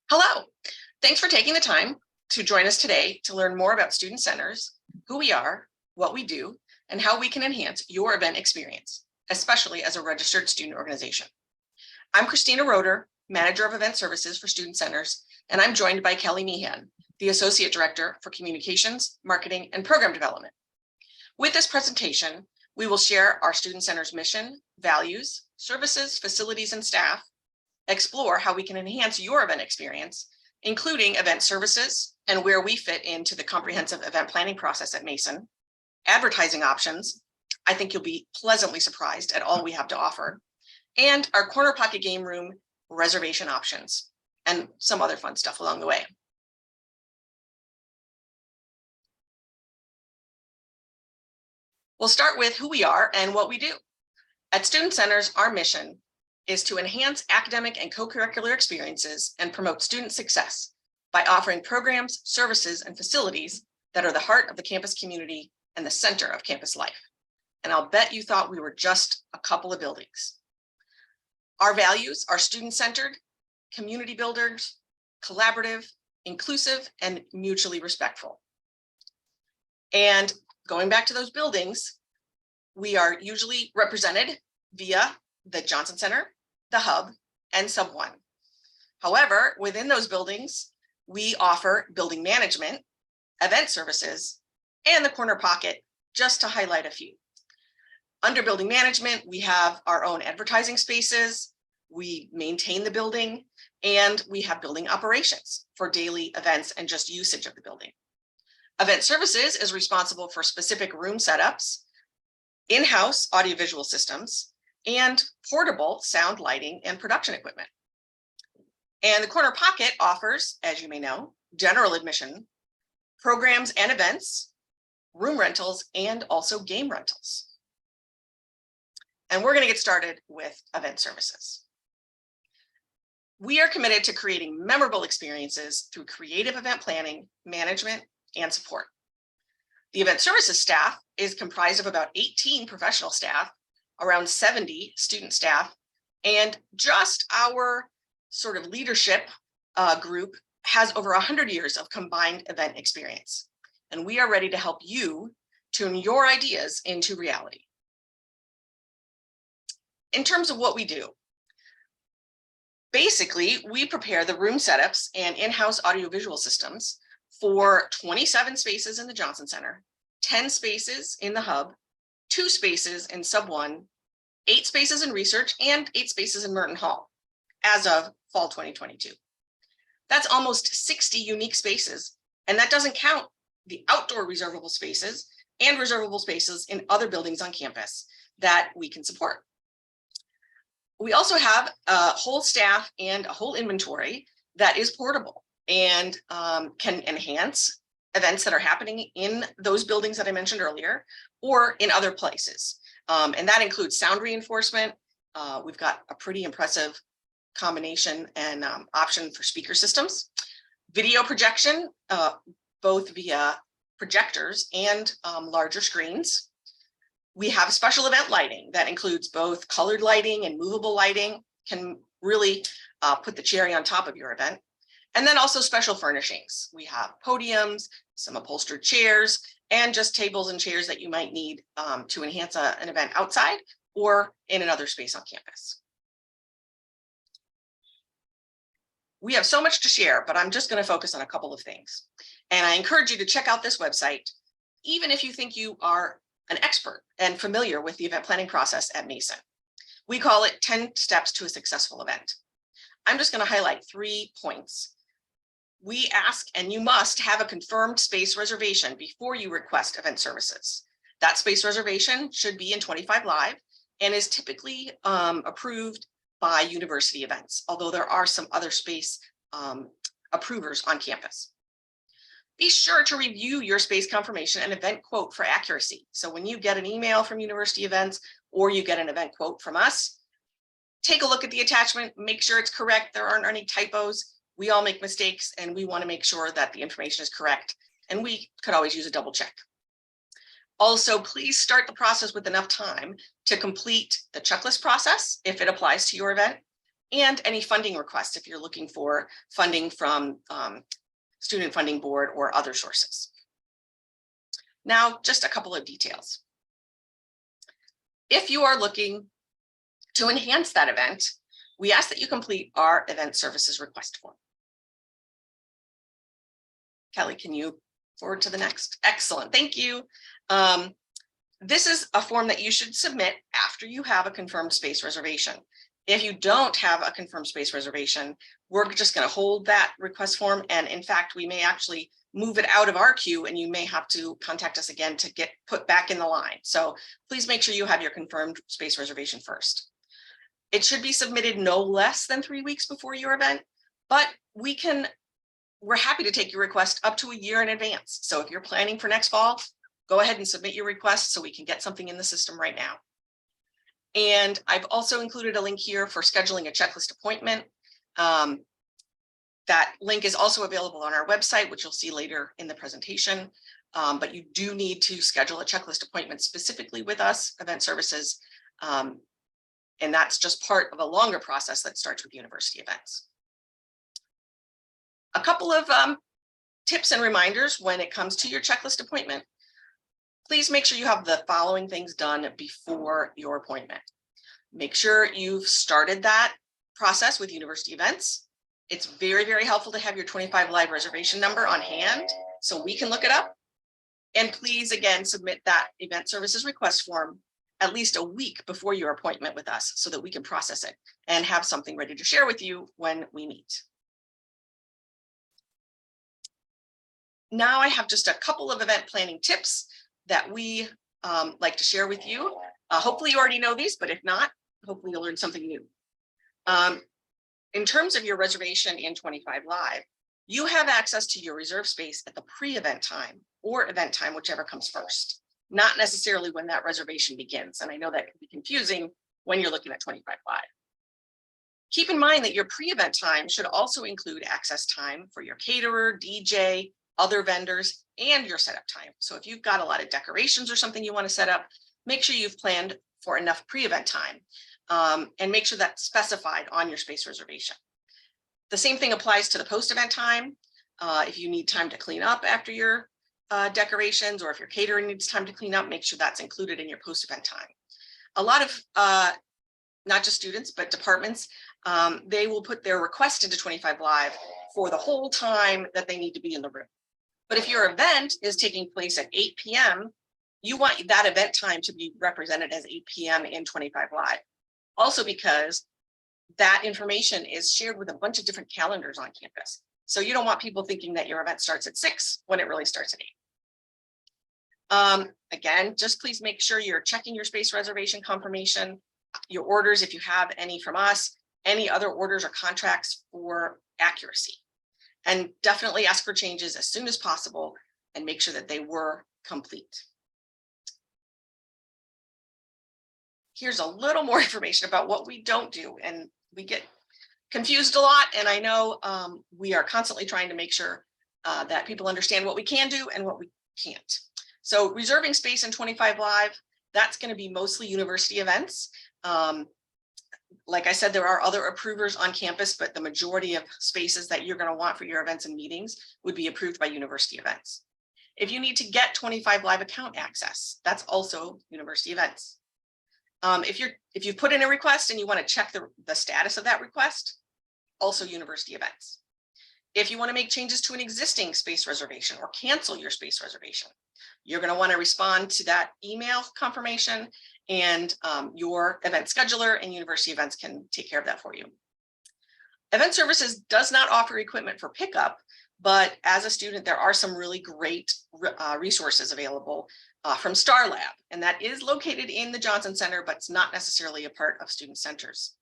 Hello, thanks for taking the time to join us today to learn more about student centers, who we are, what we do, and how we can enhance your event experience, especially as a registered student organization. I'm Christina Roeder, Manager of Event Services for Student Centers, and I'm joined by Kelly Meehan, the Associate Director for Communications, Marketing, and Program Development. With this presentation, we will share our Student Center's mission, values, services, facilities, and staff, explore how we can enhance your event experience, including event services and where we fit into the comprehensive event planning process at Mason, advertising options. I think you'll be pleasantly surprised at all we have to offer, and our corner pocket game room reservation options, and some other fun stuff along the way. We'll start with who we are and what we do. At Student Centers, our mission is to enhance academic and co-curricular experiences and promote student success by offering programs, services, and facilities that are the heart of the campus community and the center of campus life. And I'll bet you thought we were just a couple of buildings. Our values are student-centered, community builders, collaborative, inclusive, and mutually respectful. And going back to those buildings, we are usually represented via the Johnson Center, the Hub, and Sub 1. However, within those buildings, we offer building management, event services, and the corner pocket, just to highlight a few. Under building management, we have our own advertising spaces, we maintain the building, and we have building operations for daily events and just usage of the building. Event services is responsible for specific room setups, in-house audiovisual systems, and portable sound, lighting, and production equipment. And the corner pocket offers, as you may know, general admission, programs and events, room rentals, and also game rentals. And we're going to get started with event services. We are committed to creating memorable experiences through creative event planning, management, and support. The event services staff is comprised of about 18 professional staff, around 70 student staff, and just our sort of leadership group has over 100 years of combined event experience. And we are ready to help you turn your ideas into reality. In terms of what we do, basically, we prepare the room setups and in-house audiovisual systems for 27 spaces in the Johnson Center, 10 spaces in the Hub, 2 spaces in Sub 1, 8 spaces in Research, and 8 spaces in Merton Hall as of fall 2022. That's almost 60 unique spaces, and that doesn't count the outdoor reservable spaces and reservable spaces in other buildings on campus that we can support. We also have a whole staff and a whole inventory that is portable and can enhance events that are happening in those buildings that I mentioned earlier or in other places. And that includes sound reinforcement. We've got a pretty impressive combination and option for speaker systems, video projection, both via projectors and larger screens. We have special event lighting that includes both colored lighting and movable lighting, can really put the cherry on top of your event. And then also special furnishings. We have podiums, some upholstered chairs, and just tables and chairs that you might need to enhance an event outside or in another space on campus. We have so much to share, but I'm just going to focus on a couple of things. And I encourage you to check out this website, even if you think you are an expert and familiar with the event planning process at Mason. We call it 10 steps to a successful event. I'm just going to highlight 3 points. We ask, and you must have a confirmed space reservation before you request event services. That space reservation should be in 25 Live and is typically approved by university events, although there are some other space approvers on campus. Be sure to review your space confirmation and event quote for accuracy. So when you get an email from university events or you get an event quote from us, take a look at the attachment, make sure it's correct. There aren't any typos. We all make mistakes and we want to make sure that the information is correct. And we could always use a double check. Also, please start the process with enough time to complete the checklist process if it applies to your event and any funding requests if you're looking for funding from Student Funding Board or other sources. Now, just a couple of details. If you are looking to enhance that event, we ask that you complete our event services request form. Kelly, can you forward to the next? Excellent, thank you. This is a form that you should submit after you have a confirmed space reservation. If you don't have a confirmed space reservation, we're just going to hold that request form. And in fact, we may actually move it out of our queue and you may have to contact us again to get put back in the line. So please make sure you have your confirmed space reservation first. It should be submitted no less than 3 weeks before your event, but we're happy to take your request up to a year in advance. So if you're planning for next fall, go ahead and submit your request so we can get something in the system right now. And I've also included a link here for scheduling a checklist appointment. That link is also available on our website, which you'll see later in the presentation. But you do need to schedule a checklist appointment specifically with us, Event Services. And that's just part of a longer process that starts with university events. A couple of tips and reminders when it comes to your checklist appointment. Please make sure you have the following things done before your appointment. Make sure you've started that process with university events. It's very, very helpful to have your 25 Live reservation number on hand so we can look it up. And please, again, submit that event services request form at least a week before your appointment with us so that we can process it and have something ready to share with you when we meet. Now I have just a couple of event planning tips that we like to share with you. Hopefully you already know these, but if not, hopefully you'll learn something new. In terms of your reservation in 25 Live, you have access to your reserve space at the pre-event time or event time, whichever comes first, not necessarily when that reservation begins. And I know that can be confusing when you're looking at 25 Live. Keep in mind that your pre-event time should also include access time for your caterer, DJ, other vendors, and your setup time. So if you've got a lot of decorations or something you want to set up, make sure you've planned for enough pre-event time and make sure that's specified on your space reservation. The same thing applies to the post-event time. If you need time to clean up after your decorations, or if your catering needs time to clean up, make sure that's included in your post-event time. A lot of not just students, but departments, they will put their request into 25 Live for the whole time that they need to be in the room. But if your event is taking place at 8 p.m., you want that event time to be represented as 8 p.m. in 25 Live. Also because that information is shared with a bunch of different calendars on campus. So you don't want people thinking that your event starts at 6 when it really starts at 8. Again, just please make sure you're checking your space reservation confirmation, your orders, if you have any from us, any other orders or contracts for accuracy. And definitely ask for changes as soon as possible and make sure that they were complete. Here's a little more information about what we don't do, and we get confused a lot. And I know we are constantly trying to make sure that people understand what we can do and what we can't. So reserving space in 25 Live, that's going to be mostly university events. Like I said, there are other approvers on campus, but the majority of spaces that you're going to want for your events and meetings would be approved by university events. If you need to get 25 Live account access, that's also university events. If you put in a request and you want to check the status of that request, also university events. If you want to make changes to an existing space reservation or cancel your space reservation, you're going to want to respond to that email confirmation, and your event scheduler and university events can take care of that for you. Event Services does not offer equipment for pickup, but as a student, there are some really great resources available from Star Lab, and that is located in the Johnson Center, but it's not necessarily a part of student centers.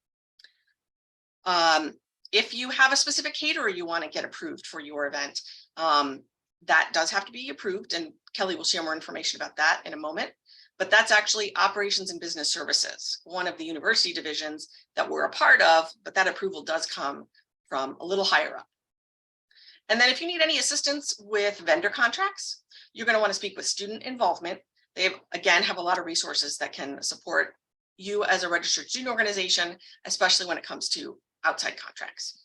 If you have a specific caterer you want to get approved for your event, that does have to be approved, and Kelly will share more information about that in a moment. But that's actually Operations and Business Services, one of the university divisions that we're a part of, but that approval does come from a little higher up. And then if you need any assistance with vendor contracts, you're going to want to speak with student involvement. They, again, have a lot of resources that can support you as a registered student organization, especially when it comes to outside contracts.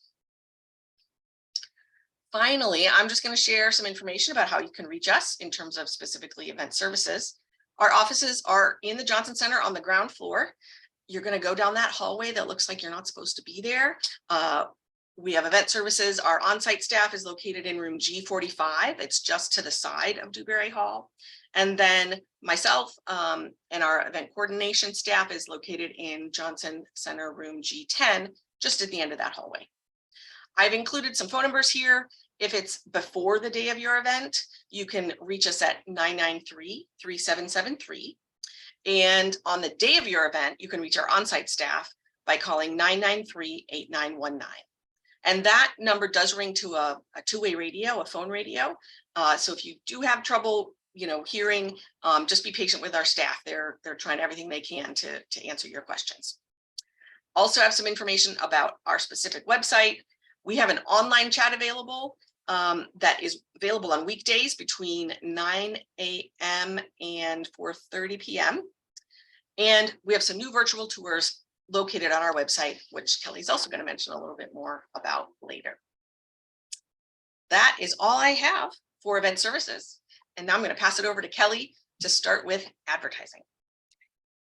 Finally, I'm just going to share some information about how you can reach us in terms of specifically event services. Our offices are in the Johnson Center on the ground floor. You're going to go down that hallway that looks like you're not supposed to be there. We have event services. Our on-site staff is located in room G45. It's just to the side of Dewberry Hall. And then myself and our event coordination staff is located in Johnson Center room G10, just at the end of that hallway. I've included some phone numbers here. If it's before the day of your event, you can reach us at 993-3773. And on the day of your event, you can reach our on-site staff by calling 993-8919. And that number does ring to a two-way radio, a phone radio. So if you do have trouble, hearing, just be patient with our staff. They're trying everything they can to answer your questions. Also have some information about our specific website. We have an online chat available that is available on weekdays between 9 a.m. and 4:30 p.m. And we have some new virtual tours located on our website, which Kelly's also going to mention a little bit more about later. That is all I have for event services. And now I'm going to pass it over to Kelly to start with advertising.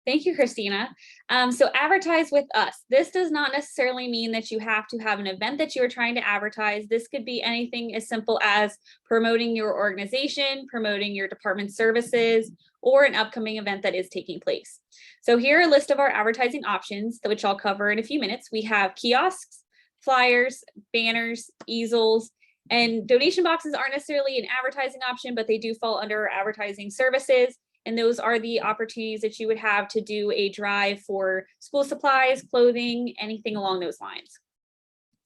Thank you, Christina. So advertise with us. This does not necessarily mean that you have to have an event that you are trying to advertise. This could be anything as simple as promoting your organization, promoting your department services, or an upcoming event that is taking place. So here are a list of our advertising options, which I'll cover in a few minutes. We have kiosks, flyers, banners, easels, and donation boxes aren't necessarily an advertising option, but they do fall under advertising services. And those are the opportunities that you would have to do a drive for school supplies, clothing, anything along those lines.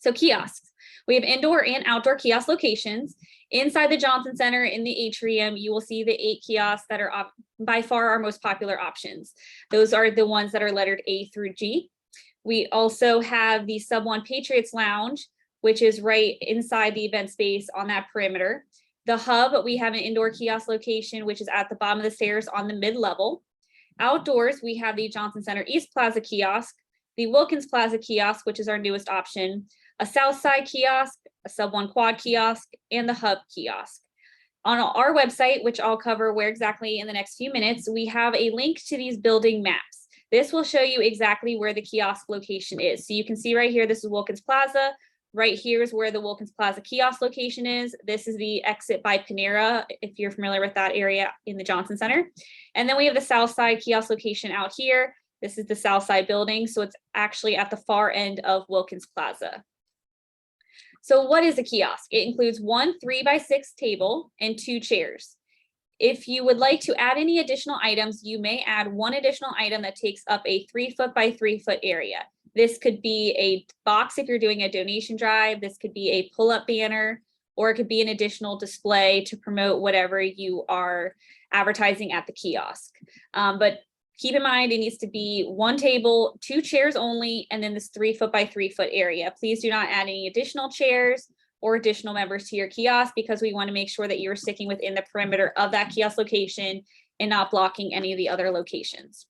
So kiosks, we have indoor and outdoor kiosk locations. Inside the Johnson Center in the atrium, you will see the 8 kiosks that are by far our most popular options. Those are the ones that are lettered A through G. We also have the Sub 1 Patriots Lounge, which is right inside the event space on that perimeter. The Hub, we have an indoor kiosk location, which is at the bottom of the stairs on the mid-level. Outdoors, we have the Johnson Center East Plaza kiosk, the Wilkins Plaza kiosk, which is our newest option, a South Side kiosk, a Sub 1 Quad kiosk, and the Hub kiosk. On our website, which I'll cover where exactly in the next few minutes, we have a link to these building maps. This will show you exactly where the kiosk location is. So you can see right here, this is Wilkins Plaza. Right here is where the Wilkins Plaza kiosk location is. This is the exit by Panera, if you're familiar with that area in the Johnson Center. And then we have the South Side kiosk location out here. This is the South Side building. So it's actually at the far end of Wilkins Plaza. So what is a kiosk? It includes 1 3x6 table and 2 chairs. If you would like to add any additional items, you may add 1 additional item that takes up a 3 foot by 3 foot area. This could be a box if you're doing a donation drive. This could be a pull-up banner, or it could be an additional display to promote whatever you are advertising at the kiosk. But keep in mind, it needs to be 1 table, 2 chairs only, and then this 3 foot by 3 foot area. Please do not add any additional chairs or additional members to your kiosk, because we want to make sure that you're sticking within the perimeter of that kiosk location and not blocking any of the other locations.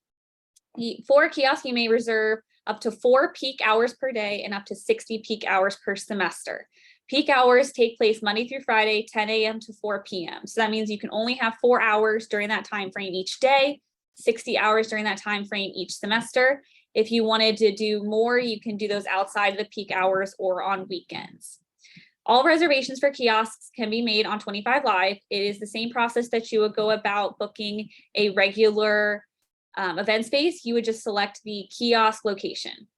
For a kiosk, you may reserve up to 4 peak hours per day and up to 60 peak hours per semester. Peak hours take place Monday through Friday, 10 a.m. to 4 p.m. So that means you can only have 4 hours during that time frame each day, 60 hours during that time frame each semester. If you wanted to do more, you can do those outside of the peak hours or on weekends. All reservations for kiosks can be made on 25 Live. It is the same process that you would go about booking a regular event space. You would just select the kiosk location.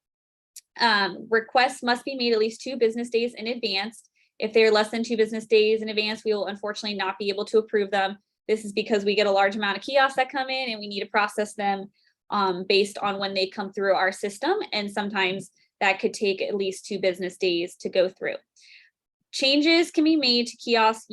Requests must be made at least 2 business days in advance. If they're less than 2 business days in advance, we will unfortunately not be able to approve them. This is because we get a large amount of kiosks that come in and we need to process them based on when they come through our system. And sometimes that could take at least 2 business days to go through. Changes can be made to kiosks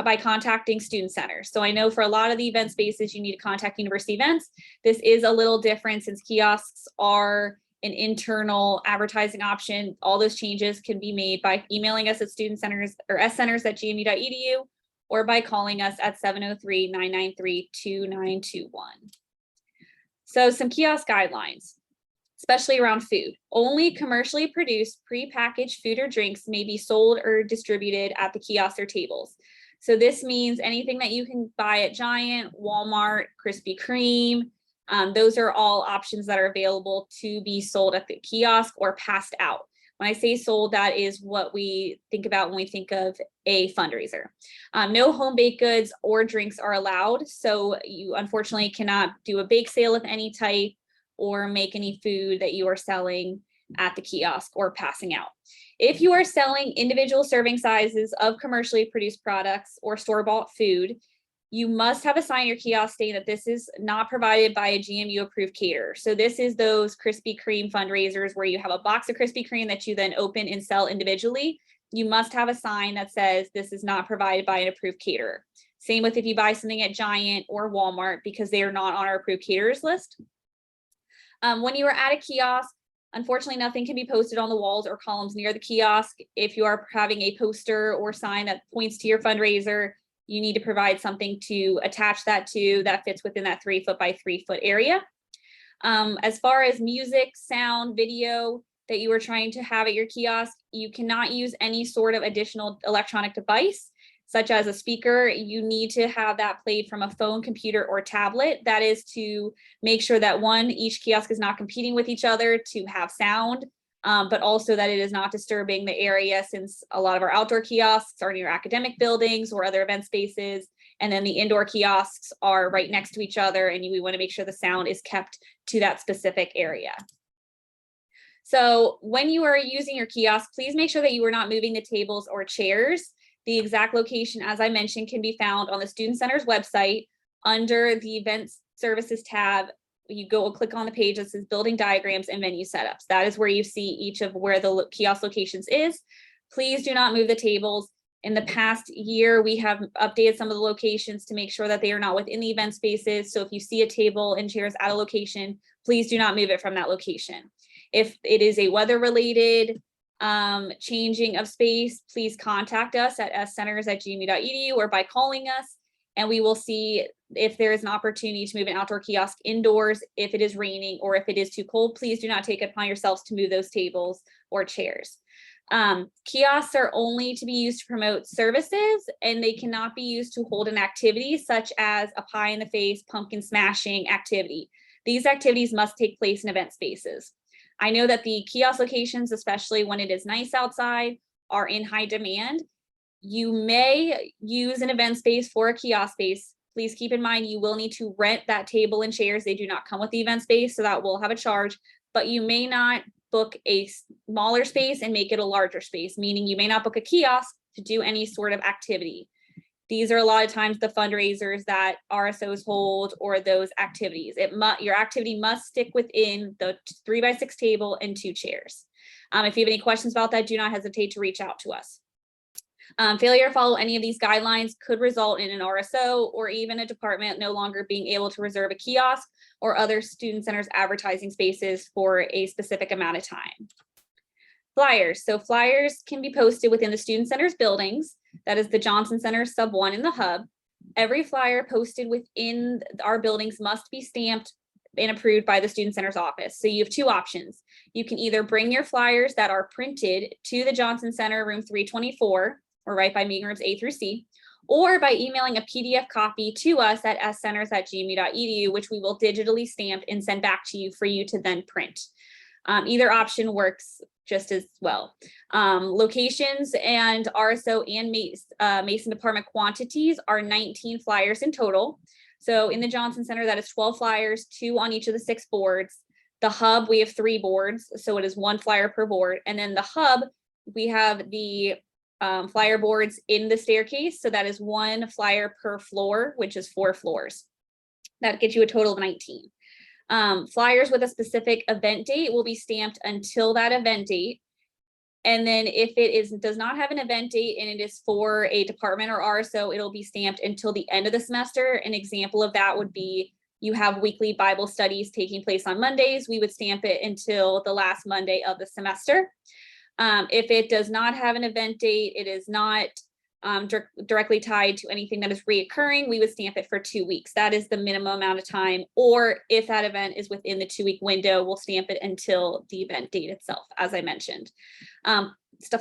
by contacting student centers. So I know for a lot of the event spaces, you need to contact university events. This is a little different since kiosks are an internal advertising option. All those changes can be made by emailing us at student centers or scenters@gmu.edu or by calling us at 703-993-2921. So some kiosk guidelines. especially around food. Only commercially produced prepackaged food or drinks may be sold or distributed at the kiosks or tables. So this means anything that you can buy at Giant, Walmart, Krispy Kreme, those are all options that are available to be sold at the kiosk or passed out. When I say sold, that is what we think about when we think of a fundraiser. No home baked goods or drinks are allowed. So you unfortunately cannot do a bake sale of any type or make any food that you are selling at the kiosk or passing out. If you are selling individual serving sizes of commercially produced products or store-bought food, you must have a sign in your kiosk stating that this is not provided by a GMU approved caterer. So this is those Krispy Kreme fundraisers where you have a box of Krispy Kreme that you then open and sell individually. You must have a sign that says this is not provided by an approved caterer. Same with if you buy something at Giant or Walmart, because they are not on our approved caterers list. When you are at a kiosk, unfortunately, nothing can be posted on the walls or columns near the kiosk. If you are having a poster or sign that points to your fundraiser, you need to provide something to attach that to that fits within that 3 foot by 3 foot area. As far as music, sound, video that you are trying to have at your kiosk, you cannot use any sort of additional electronic device, such as a speaker. You need to have that played from a phone, computer, or tablet. That is to make sure that one, each kiosk is not competing with each other to have sound, but also that it is not disturbing the area, since a lot of our outdoor kiosks are near academic buildings or other event spaces. And then the indoor kiosks are right next to each other, and we want to make sure the sound is kept to that specific area. So when you are using your kiosk, please make sure that you are not moving the tables or chairs. The exact location, as I mentioned, can be found on the Student Center's website under the Events Services tab. You go click on the page that says Building Diagrams and Venue Setups. That is where you see each of where the kiosk locations is. Please do not move the tables. In the past year, we have updated some of the locations to make sure that they are not within the event spaces. So if you see a table and chairs at a location, please do not move it from that location. If it is a weather-related changing of space, please contact us at scenters@gmu.edu or by calling us, and we will see if there is an opportunity to move an outdoor kiosk indoors if it is raining or if it is too cold. Please do not take it upon yourselves to move those tables or chairs. Kiosks are only to be used to promote services, and they cannot be used to hold an activity such as a pie in the face, pumpkin smashing activity. These activities must take place in event spaces. I know that the kiosk locations, especially when it is nice outside, are in high demand. You may use an event space for a kiosk space. Please keep in mind, you will need to rent that table and chairs. They do not come with the event space, so that will have a charge, but you may not book a smaller space and make it a larger space, meaning you may not book a kiosk to do any sort of activity. These are a lot of times the fundraisers that RSOs hold or those activities. Your activity must stick within the 3x6 table and 2 chairs. If you have any questions about that, do not hesitate to reach out to us. Failure to follow any of these guidelines could result in an RSO or even a department no longer being able to reserve a kiosk or other student centers advertising spaces for a specific amount of time. Flyers. So flyers can be posted within the student center's buildings. That is the Johnson Center, Sub 1, and the Hub. Every flyer posted within our buildings must be stamped and approved by the student center's office. So you have 2 options. You can either bring your flyers that are printed to the Johnson Center, room 324, or right by meeting rooms A through C, or by emailing a PDF copy to us at scenters@gmu.edu, which we will digitally stamp and send back to you for you to then print. Either option works just as well. Locations and RSO and Mason Department quantities are 19 flyers in total. So in the Johnson Center, that is 12 flyers, 2 on each of the 6 boards. The Hub, we have 3 boards, so it is 1 flyer per board. And then the Hub, we have the flyer boards in the staircase. So that is 1 flyer per floor, which is 4 floors. That gets you a total of 19. Flyers with a specific event date will be stamped until that event date. And then if it does not have an event date and it is for a department or RSO, it'll be stamped until the end of the semester. An example of that would be you have weekly Bible studies taking place on Mondays. We would stamp it until the last Monday of the semester. If it does not have an event date, it is not directly tied to anything that is reoccurring, we would stamp it for 2 weeks. That is the minimum amount of time. Or if that event is within the 2-week window, we'll stamp it until the event date itself, as I mentioned.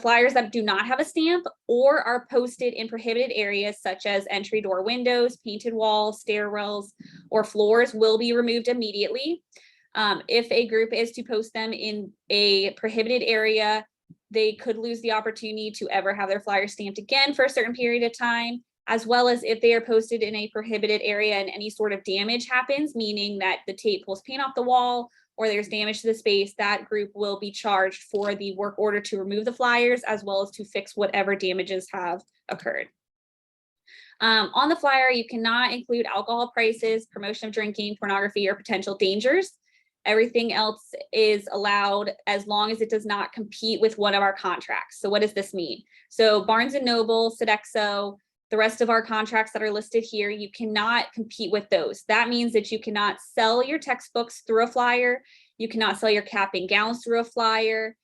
Flyers that do not have a stamp or are posted in prohibited areas such as entry door windows, painted walls, stairwells, or floors will be removed immediately. If a group is to post them in a prohibited area, they could lose the opportunity to ever have their flyer stamped again for a certain period of time, as well as if they are posted in a prohibited area and any sort of damage happens, meaning that the tape pulls paint off the wall or there's damage to the space, that group will be charged for the work order to remove the flyers as well as to fix whatever damages have occurred. On the flyer, you cannot include alcohol prices, promotion of drinking, pornography, or potential dangers. Everything else is allowed as long as it does not compete with one of our contracts. So what does this mean? So Barnes & Noble, Sodexo, the rest of our contracts that are listed here, you cannot compete with those. That means that you cannot sell your textbooks through a flyer. You cannot sell your cap and gowns through a flyer.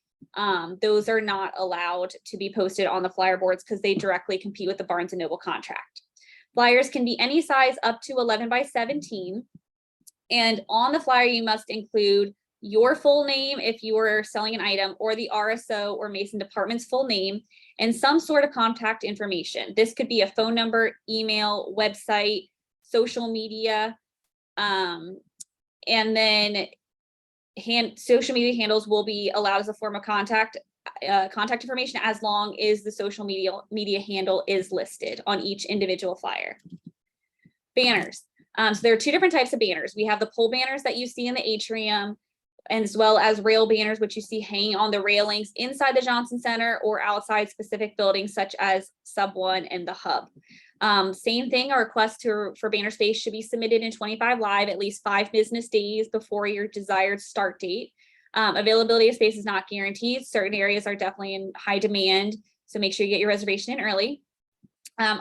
Those are not allowed to be posted on the flyer boards because they directly compete with the Barnes & Noble contract. Flyers can be any size up to 11 by 17. And on the flyer, you must include your full name if you are selling an item, or the RSO or Mason department's full name, and some sort of contact information. This could be a phone number, email, website, social media, and then social media handles will be allowed as a form of contact information as long as the social media handle is listed on each individual flyer. Banners. So there are 2 different types of banners. We have the pole banners that you see in the atrium, as well as rail banners, which you see hanging on the railings inside the Johnson Center or outside specific buildings such as Sub 1 and the Hub. Same thing, a request for banner space should be submitted in 25 Live at least 5 business days before your desired start date. Availability of space is not guaranteed. Certain areas are definitely in high demand, so make sure you get your reservation in early.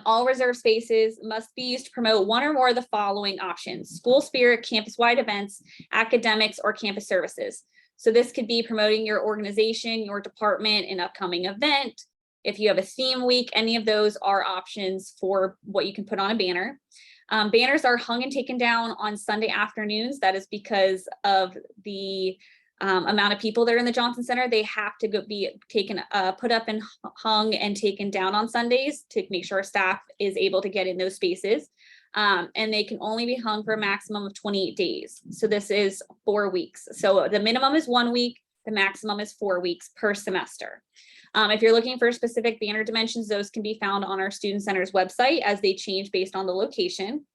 All reserved spaces must be used to promote one or more of the following options: school spirit, campus-wide events, academics, or campus services. So this could be promoting your organization, your department, an upcoming event. If you have a theme week, any of those are options for what you can put on a banner. Banners are hung and taken down on Sunday afternoons. That is because of the amount of people that are in the Johnson Center. They have to be taken, put up and hung and taken down on Sundays to make sure staff is able to get in those spaces. And they can only be hung for a maximum of 28 days. So this is 4 weeks. So the minimum is 1 week, the maximum is 4 weeks per semester. If you're looking for specific banner dimensions, those can be found on our Student Center's website as they change based on the location.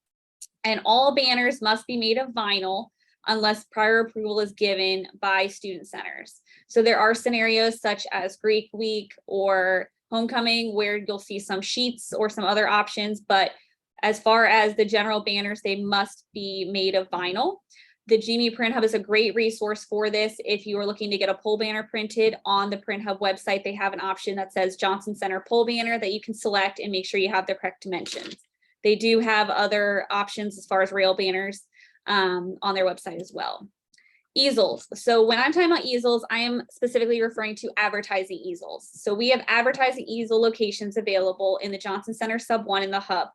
And all banners must be made of vinyl unless prior approval is given by Student Centers. So there are scenarios such as Greek Week or Homecoming where you'll see some sheets or some other options, but as far as the general banners, they must be made of vinyl. The GME Print Hub is a great resource for this. If you are looking to get a pole banner printed on the Print Hub website, they have an option that says Johnson Center pole banner that you can select and make sure you have the correct dimensions. They do have other options as far as rail banners on their website as well. Easels. So when I'm talking about easels, I am specifically referring to advertising easels. So we have advertising easel locations available in the Johnson Center Sub 1 and the Hub.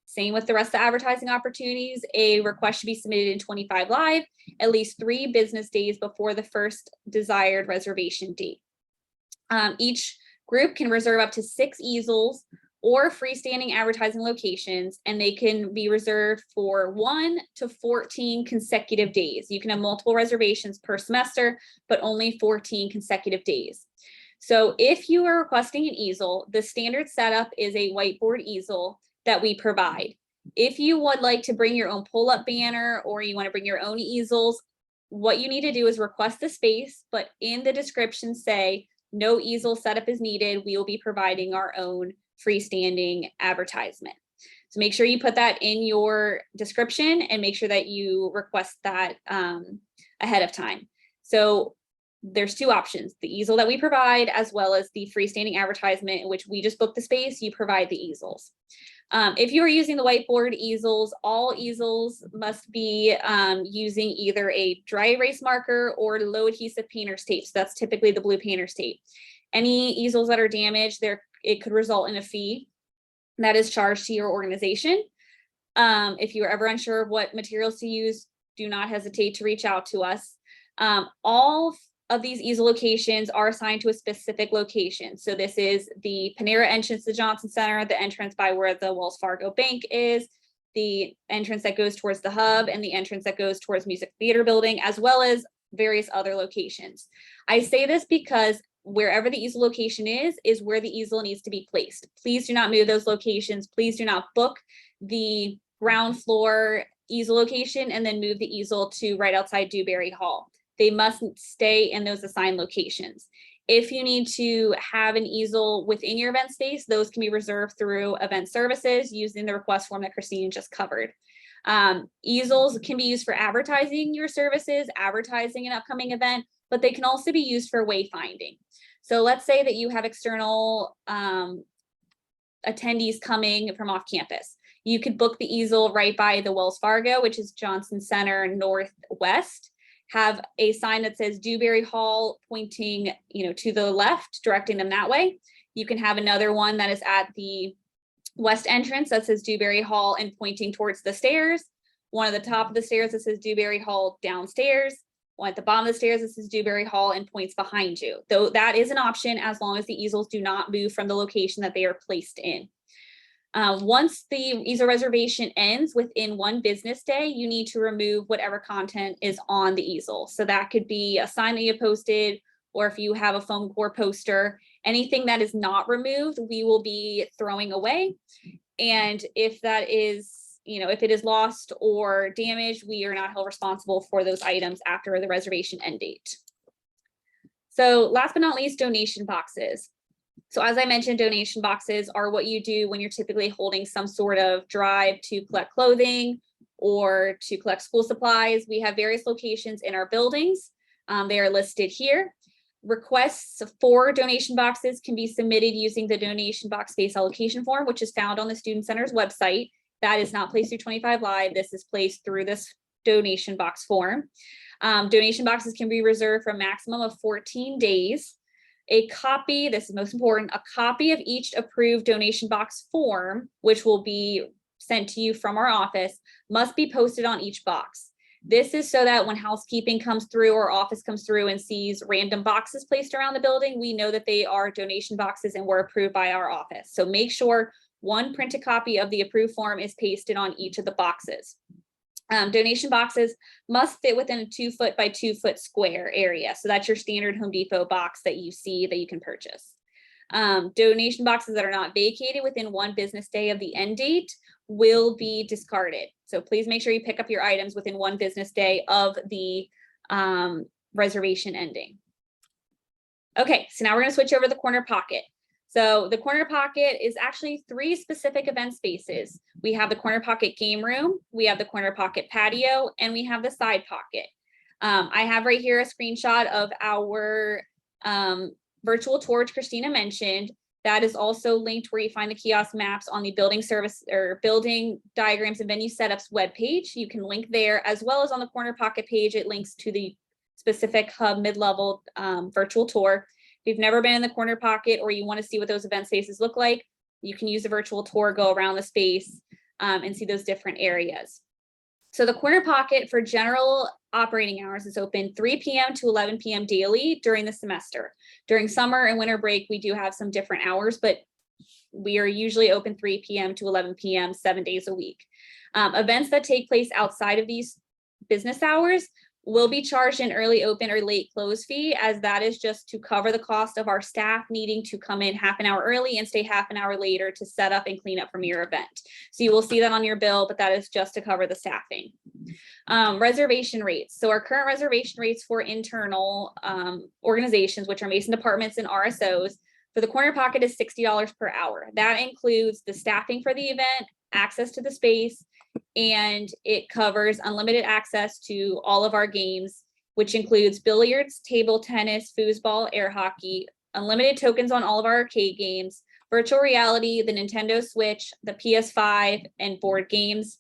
Same with the rest of the advertising opportunities. A request should be submitted in 25 Live at least 3 business days before the first desired reservation date. Each group can reserve up to 6 easels or freestanding advertising locations, and they can be reserved for 1 to 14 consecutive days. You can have multiple reservations per semester, but only 14 consecutive days. So if you are requesting an easel, the standard setup is a whiteboard easel that we provide. If you would like to bring your own pull-up banner or you want to bring your own easels, what you need to do is request the space, but in the description say, no easel setup is needed. We will be providing our own freestanding advertisement. So make sure you put that in your description and make sure that you request that ahead of time. So there's 2 options: the easel that we provide, as well as the freestanding advertisement in which we just book the space, you provide the easels. If you are using the whiteboard easels, all easels must be using either a dry erase marker or low adhesive painter's tape. So that's typically the blue painter's tape. Any easels that are damaged, it could result in a fee. that is charged to your organization. If you are ever unsure of what materials to use, do not hesitate to reach out to us. All of these easel locations are assigned to a specific location. So this is the Panera entrance to the Johnson Center, the entrance by where the Wells Fargo Bank is, the entrance that goes towards the hub, and the entrance that goes towards Music Theater Building, as well as various other locations. I say this because wherever the easel location is where the easel needs to be placed. Please do not move those locations. Please do not book the ground floor easel location and then move the easel to right outside Dewberry Hall. They must stay in those assigned locations. If you need to have an easel within your event space, those can be reserved through event services using the request form that Christine just covered. Easels can be used for advertising your services, advertising an upcoming event, but they can also be used for wayfinding. So let's say that you have external attendees coming from off campus. You could book the easel right by the Wells Fargo, which is Johnson Center Northwest. Have a sign that says Dewberry Hall pointing, to the left, directing them that way. You can have another one that is at the west entrance that says Dewberry Hall and pointing towards the stairs. One at the top of the stairs that says Dewberry Hall downstairs. One at the bottom of the stairs that says Dewberry Hall and points behind you. Though that is an option as long as the easels do not move from the location that they are placed in. Once the easel reservation ends within one business day, you need to remove whatever content is on the easel. So that could be a sign that you posted, or if you have a foam core poster, anything that is not removed, we will be throwing away. And if that is, if it is lost or damaged, we are not held responsible for those items after the reservation end date. So last but not least, donation boxes. So as I mentioned, donation boxes are what you do when you're typically holding some sort of drive to collect clothing or to collect school supplies. We have various locations in our buildings. They are listed here. Requests for donation boxes can be submitted using the donation box space allocation form, which is found on the Student Center's website. That is not placed through 25 Live. This is placed through this donation box form. Donation boxes can be reserved for a maximum of 14 days. A copy, this is most important, a copy of each approved donation box form, which will be sent to you from our office, must be posted on each box. This is so that when housekeeping comes through or office comes through and sees random boxes placed around the building, we know that they are donation boxes and were approved by our office. So make sure one printed copy of the approved form is pasted on each of the boxes. Donation boxes must fit within a 2 foot by 2 foot square area. So that's your standard Home Depot box that you see that you can purchase. Donation boxes that are not vacated within one business day of the end date will be discarded. So please make sure you pick up your items within one business day of the reservation ending. Okay, so now we're going to switch over to the corner pocket. So the corner pocket is actually 3 specific event spaces. We have the corner pocket game room, we have the corner pocket patio, and we have the side pocket. I have right here a screenshot of our virtual tour, which Christina mentioned. That is also linked where you find the kiosk maps on the building service or building diagrams and venue setups webpage. You can link there, as well as on the corner pocket page. It links to the specific hub mid-level virtual tour. If you've never been in the corner pocket or you want to see what those event spaces look like, you can use the virtual tour, go around the space and see those different areas. So the corner pocket for general operating hours is open 3 p.m. to 11 p.m. daily during the semester. During summer and winter break, we do have some different hours, but we are usually open 3 p.m. to 11 p.m. 7 days a week. Events that take place outside of these business hours will be charged an early open or late close fee, as that is just to cover the cost of our staff needing to come in half an hour early and stay half an hour later to set up and clean up from your event. So you will see that on your bill, but that is just to cover the staffing. Reservation rates. So our current reservation rates for internal organizations, which are Mason departments and RSOs, for the corner pocket is $60 per hour. That includes the staffing for the event, access to the space, and it covers unlimited access to all of our games, which includes billiards, table tennis, foosball, air hockey, unlimited tokens on all of our arcade games, virtual reality, the Nintendo Switch, the PS5, and board games,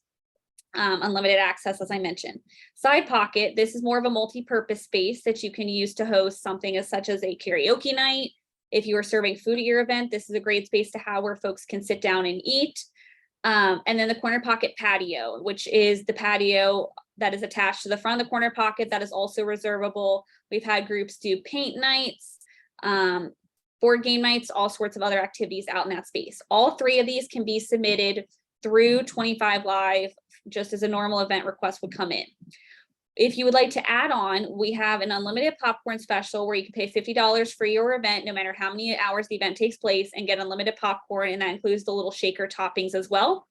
unlimited access, as I mentioned. Side pocket, this is more of a multi-purpose space that you can use to host something as such as a karaoke night, If you are serving food at your event, this is a great space to have where folks can sit down and eat. And then the corner pocket patio, which is the patio that is attached to the front of the corner pocket that is also reservable. We've had groups do paint nights, board game nights, all sorts of other activities out in that space. All three of these can be submitted through 25 Live, just as a normal event request would come in. If you would like to add on, we have an unlimited popcorn special where you can pay $50 for your event, no matter how many hours the event takes place, and get unlimited popcorn. And that includes the little shaker toppings as well.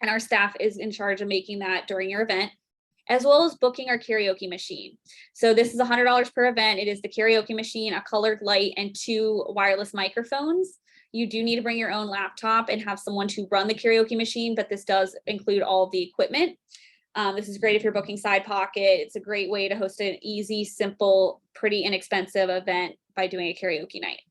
And our staff is in charge of making that during your event, as well as booking our karaoke machine. So this is $100 per event. It is the karaoke machine, a colored light, and 2 wireless microphones. You do need to bring your own laptop and have someone to run the karaoke machine, but this does include all of the equipment. This is great if you're booking side pocket. It's a great way to host an easy, simple, pretty inexpensive event by doing a karaoke night.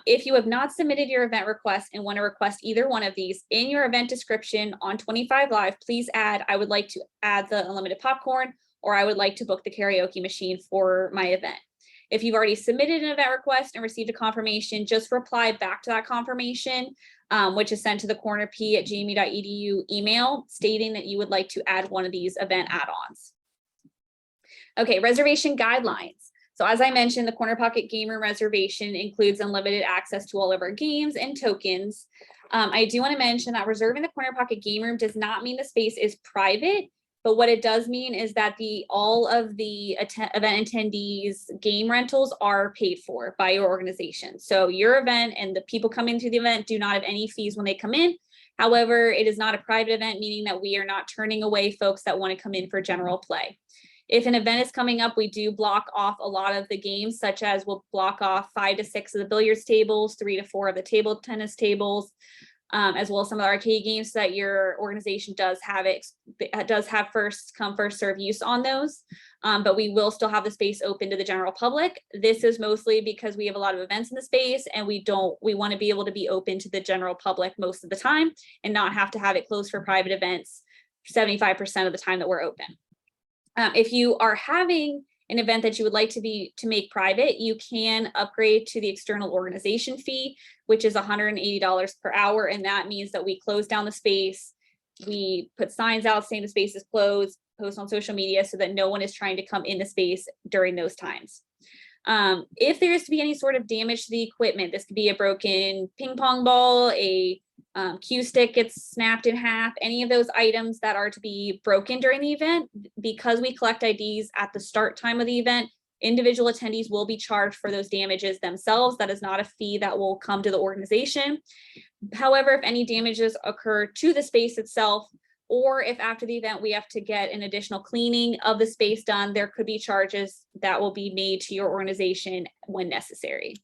If you have not submitted your event request and want to request either one of these, in your event description on 25 Live, please add, I would like to add the unlimited popcorn, or I would like to book the karaoke machine for my event. If you've already submitted an event request and received a confirmation, just reply back to that confirmation, which is sent to the cornerp@gmu.edu email, stating that you would like to add one of these event add-ons. Okay, reservation guidelines. So as I mentioned, the Corner Pocket Game Room reservation includes unlimited access to all of our games and tokens. I do want to mention that reserving the Corner Pocket Game Room does not mean the space is private, but what it does mean is that all of the event attendees' game rentals are paid for by your organization. So your event and the people coming to the event do not have any fees when they come in. However, it is not a private event, meaning that we are not turning away folks that want to come in for general play. If an event is coming up, we do block off a lot of the games, such as we'll block off 5 to 6 of the billiards tables, 3 to 4 of the table tennis tables, as well as some of the arcade games, so that your organization does have first come, first serve use on those. But we will still have the space open to the general public. This is mostly because we have a lot of events in the space, and we want to be able to be open to the general public most of the time and not have to have it closed for private events 75% of the time that we're open. If you are having an event that you would like to make private, you can upgrade to the external organization fee, which is $180 per hour. And that means that we close down the space. We put signs out saying the space is closed, post on social media so that no one is trying to come in the space during those times. If there is to be any sort of damage to the equipment, this could be a broken ping pong ball, a cue stick gets snapped in half, any of those items that are to be broken during the event, because we collect IDs at the start time of the event, individual attendees will be charged for those damages themselves. That is not a fee that will come to the organization. However, if any damages occur to the space itself, or if after the event we have to get an additional cleaning of the space done, there could be charges that will be made to your organization when necessary.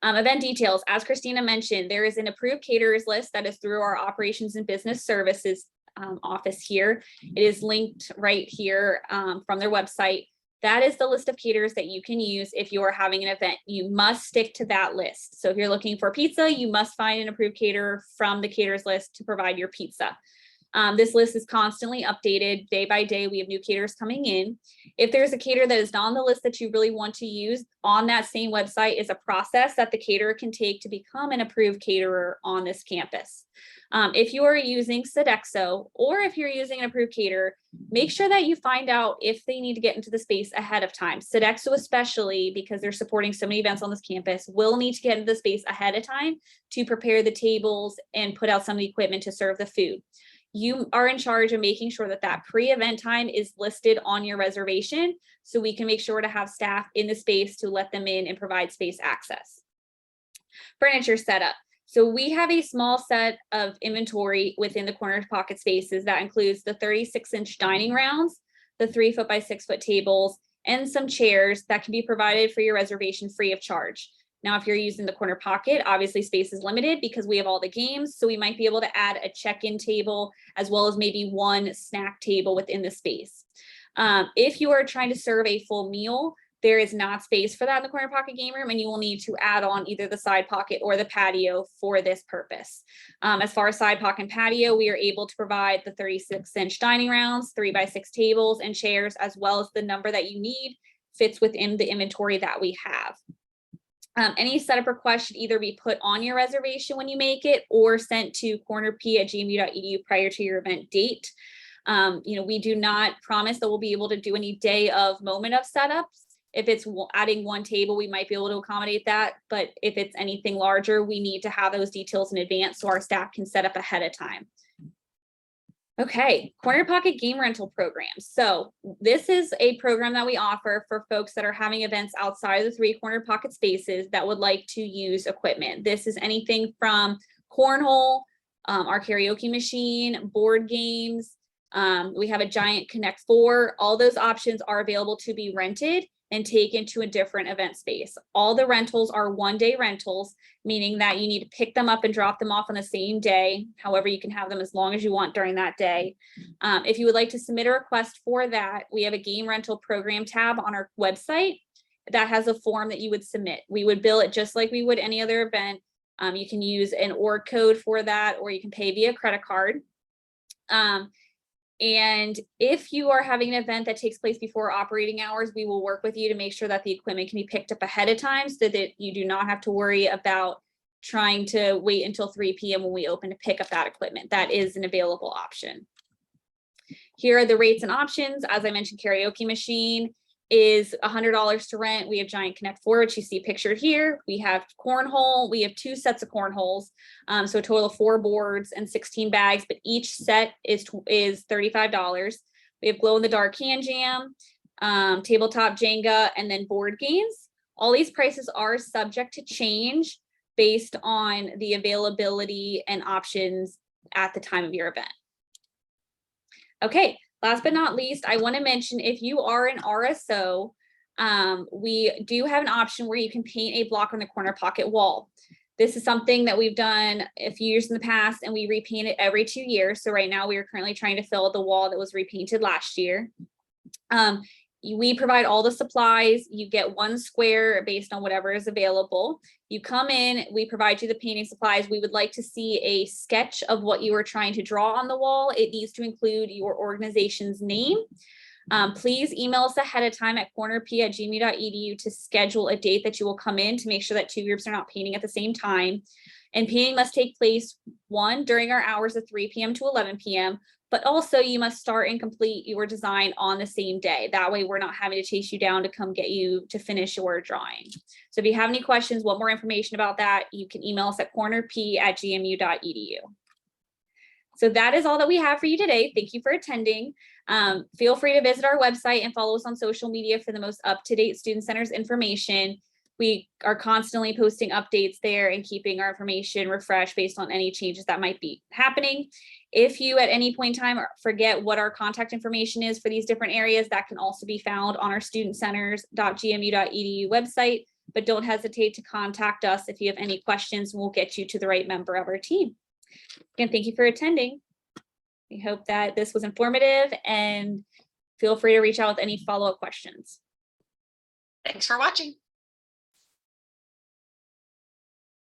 Event details, as Christina mentioned, there is an approved caterers list that is through our operations and business services office here. It is linked right here from their website. That is the list of caterers that you can use if you are having an event. You must stick to that list. So if you're looking for pizza, you must find an approved caterer from the caterers list to provide your pizza. This list is constantly updated day by day. We have new caterers coming in. If there's a caterer that is not on the list that you really want to use, on that same website is a process that the caterer can take to become an approved caterer on this campus. If you are using Sodexo, or if you're using an approved caterer, make sure that you find out if they need to get into the space ahead of time. Sodexo, especially because they're supporting so many events on this campus, will need to get into the space ahead of time to prepare the tables and put out some of the equipment to serve the food. You are in charge of making sure that that pre-event time is listed on your reservation, so we can make sure to have staff in the space to let them in and provide space access. Furniture setup. So we have a small set of inventory within the corner pocket spaces that includes the 36-inch dining rounds, the 3-foot by 6-foot tables, and some chairs that can be provided for your reservation free of charge. Now, if you're using the corner pocket, obviously space is limited because we have all the games. So we might be able to add a check-in table as well as maybe one snack table within the space. If you are trying to serve a full meal, there is not space for that in the corner pocket game room, and you will need to add on either the side pocket or the patio for this purpose. As far as side pocket and patio, we are able to provide the 36-inch dining rounds, 3x6 tables and chairs, as well as the number that you need fits within the inventory that we have. Any setup request should either be put on your reservation when you make it or sent to cornerp@gmu.edu prior to your event date. We do not promise that we'll be able to do any day of moment of setups. If it's adding one table, we might be able to accommodate that. But if it's anything larger, we need to have those details in advance so our staff can set up ahead of time. Okay, Corner Pocket game rental programs. So this is a program that we offer for folks that are having events outside of the 3 Corner Pocket spaces that would like to use equipment. This is anything from cornhole, our karaoke machine, board games. We have a giant Connect 4. All those options are available to be rented and taken to a different event space. All the rentals are one-day rentals, meaning that you need to pick them up and drop them off on the same day. However, you can have them as long as you want during that day. If you would like to submit a request for that, we have a game rental program tab on our website that has a form that you would submit. We would bill it just like we would any other event. You can use an org code for that, or you can pay via credit card. And if you are having an event that takes place before operating hours, we will work with you to make sure that the equipment can be picked up ahead of time so that you do not have to worry about trying to wait until 3 p.m. when we open to pick up that equipment. That is an available option. Here are the rates and options. As I mentioned, karaoke machine is $100 to rent. We have giant Connect 4, which you see pictured here. We have cornhole. We have 2 sets of cornholes. So a total of 4 boards and 16 bags, but each set is $35. We have glow in the dark hand jam, tabletop Jenga, and then board games. All these prices are subject to change based on the availability and options at the time of your event. Okay, last but not least, I want to mention if you are an RSO, we do have an option where you can paint a block on the corner pocket wall. This is something that we've done a few years in the past, and we repaint it every 2 years. So right now we are currently trying to fill the wall that was repainted last year. We provide all the supplies. You get 1 square based on whatever is available. You come in, we provide you the painting supplies. We would like to see a sketch of what you are trying to draw on the wall. It needs to include your organization's name. Please email us ahead of time at cornerp@gmu.edu to schedule a date that you will come in to make sure that 2 groups are not painting at the same time. And painting must take place, 1, during our hours of 3 p.m. to 11 p.m., but also you must start and complete your design on the same day. That way we're not having to chase you down to come get you to finish your drawing. So if you have any questions, want more information about that, you can email us at cornerp@gmu.edu. So that is all that we have for you today. Thank you for attending. Feel free to visit our website and follow us on social media for the most up-to-date Student Centers information. We are constantly posting updates there and keeping our information refreshed based on any changes that might be happening. If you at any point in time forget what our contact information is for these different areas, that can also be found on our studentcenters.gmu.edu website, but don't hesitate to contact us if you have any questions, and we'll get you to the right member of our team. Again, thank you for attending. We hope that this was informative, and feel free to reach out with any follow-up questions. Thanks for watching.